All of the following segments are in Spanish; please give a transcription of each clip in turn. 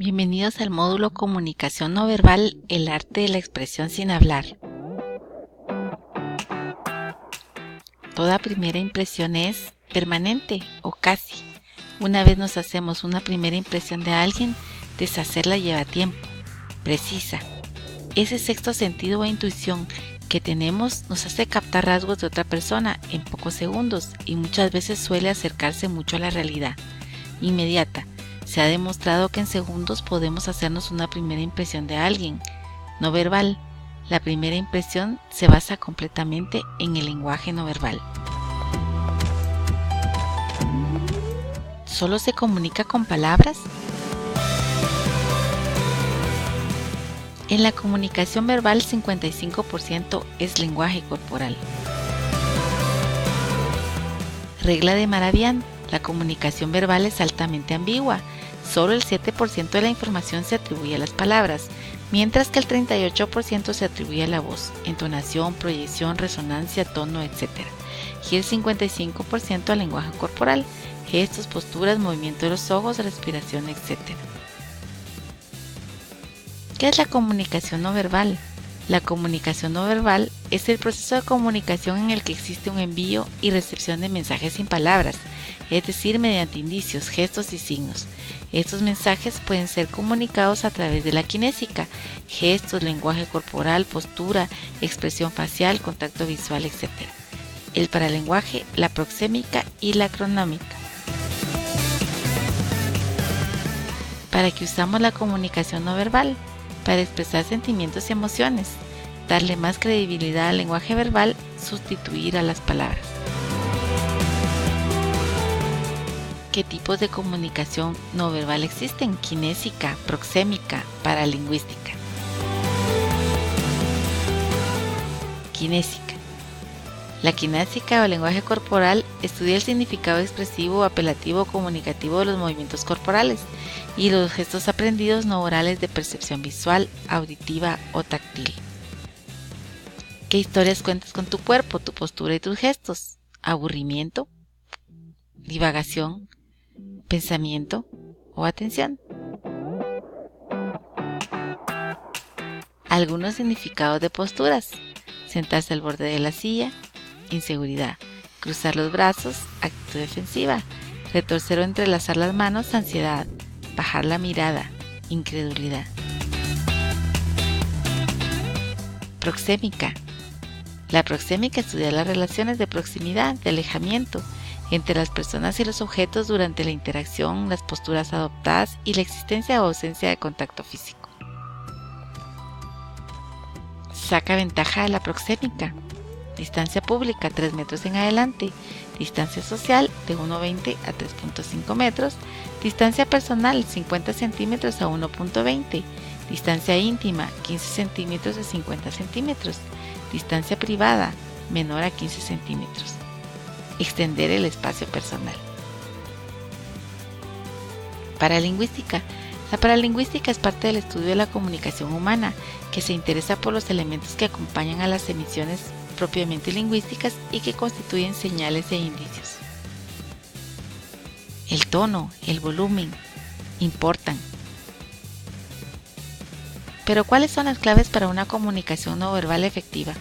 Bienvenidos al módulo Comunicación no verbal, el arte de la expresión sin hablar. Toda primera impresión es permanente o casi. Una vez nos hacemos una primera impresión de alguien, deshacerla lleva tiempo, precisa. Ese sexto sentido o intuición que tenemos nos hace captar rasgos de otra persona en pocos segundos y muchas veces suele acercarse mucho a la realidad inmediata. Se ha demostrado que en segundos podemos hacernos una primera impresión de alguien. No verbal. La primera impresión se basa completamente en el lenguaje no verbal. ¿Solo se comunica con palabras? En la comunicación verbal, 55% es lenguaje corporal. Regla de Maravian. La comunicación verbal es altamente ambigua. Solo el 7% de la información se atribuye a las palabras, mientras que el 38% se atribuye a la voz, entonación, proyección, resonancia, tono, etc. Y el 55% al lenguaje corporal, gestos, posturas, movimiento de los ojos, respiración, etc. ¿Qué es la comunicación no verbal? La comunicación no verbal es el proceso de comunicación en el que existe un envío y recepción de mensajes sin palabras, es decir, mediante indicios, gestos y signos. Estos mensajes pueden ser comunicados a través de la kinésica, gestos, lenguaje corporal, postura, expresión facial, contacto visual, etc. El paralenguaje, la proxémica y la cronómica. ¿Para qué usamos la comunicación no verbal? Para expresar sentimientos y emociones, darle más credibilidad al lenguaje verbal, sustituir a las palabras. ¿Qué tipos de comunicación no verbal existen? Kinésica, proxémica, paralingüística. Kinésica. La kinésica o lenguaje corporal estudia el significado expresivo, apelativo o comunicativo de los movimientos corporales y los gestos aprendidos no orales de percepción visual, auditiva o táctil. ¿Qué historias cuentas con tu cuerpo, tu postura y tus gestos? ¿Aburrimiento? ¿Divagación? ¿Pensamiento o atención? Algunos significados de posturas: sentarse al borde de la silla, inseguridad; cruzar los brazos, actitud defensiva; retorcer o entrelazar las manos, ansiedad; bajar la mirada, incredulidad. Proxémica. La proxémica estudia las relaciones de proximidad, de alejamiento entre las personas y los objetos durante la interacción, las posturas adoptadas y la existencia o ausencia de contacto físico. Saca ventaja de la proxémica. Distancia pública 3 metros en adelante, distancia social de 1,20 a 3,5 metros, distancia personal 50 centímetros a 1,20, distancia íntima 15 centímetros a 50 centímetros, distancia privada menor a 15 centímetros. Extender el espacio personal. Paralingüística. La paralingüística es parte del estudio de la comunicación humana, que se interesa por los elementos que acompañan a las emisiones propiamente lingüísticas y que constituyen señales e indicios. El tono, el volumen, importan. Pero ¿cuáles son las claves para una comunicación no verbal efectiva?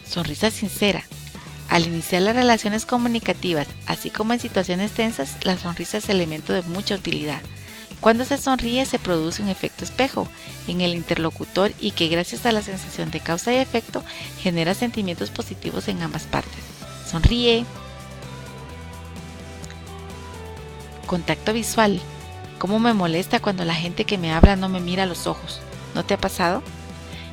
Sonrisa sincera. Al iniciar las relaciones comunicativas, así como en situaciones tensas, la sonrisa es elemento de mucha utilidad. Cuando se sonríe se produce un efecto espejo en el interlocutor y que, gracias a la sensación de causa y efecto, genera sentimientos positivos en ambas partes. Sonríe. Contacto visual. ¿Cómo me molesta cuando la gente que me habla no me mira a los ojos? ¿No te ha pasado?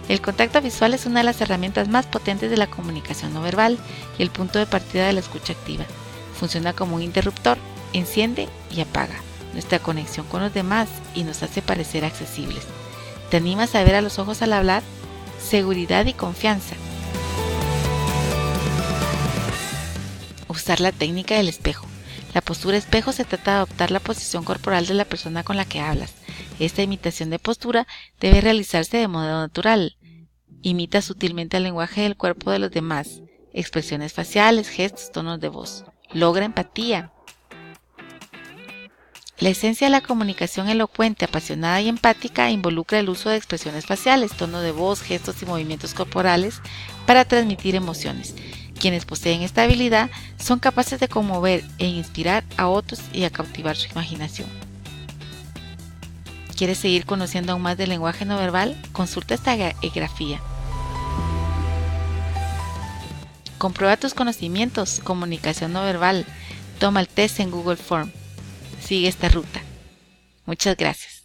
El contacto visual es una de las herramientas más potentes de la comunicación no verbal y el punto de partida de la escucha activa. Funciona como un interruptor, enciende y apaga nuestra conexión con los demás y nos hace parecer accesibles. ¿Te animas a ver a los ojos al hablar? Seguridad y confianza. Usar la técnica del espejo. La postura espejo se trata de adoptar la posición corporal de la persona con la que hablas. Esta imitación de postura debe realizarse de modo natural. Imita sutilmente el lenguaje del cuerpo de los demás, expresiones faciales, gestos, tonos de voz. Logra empatía. La esencia de la comunicación elocuente, apasionada y empática involucra el uso de expresiones faciales, tono de voz, gestos y movimientos corporales para transmitir emociones. Quienes poseen esta habilidad son capaces de conmover e inspirar a otros y a cautivar su imaginación. ¿Quieres seguir conociendo aún más del lenguaje no verbal? Consulta esta grafía. Comprueba tus conocimientos, comunicación no verbal. Toma el test en Google Form. Sigue esta ruta. Muchas gracias.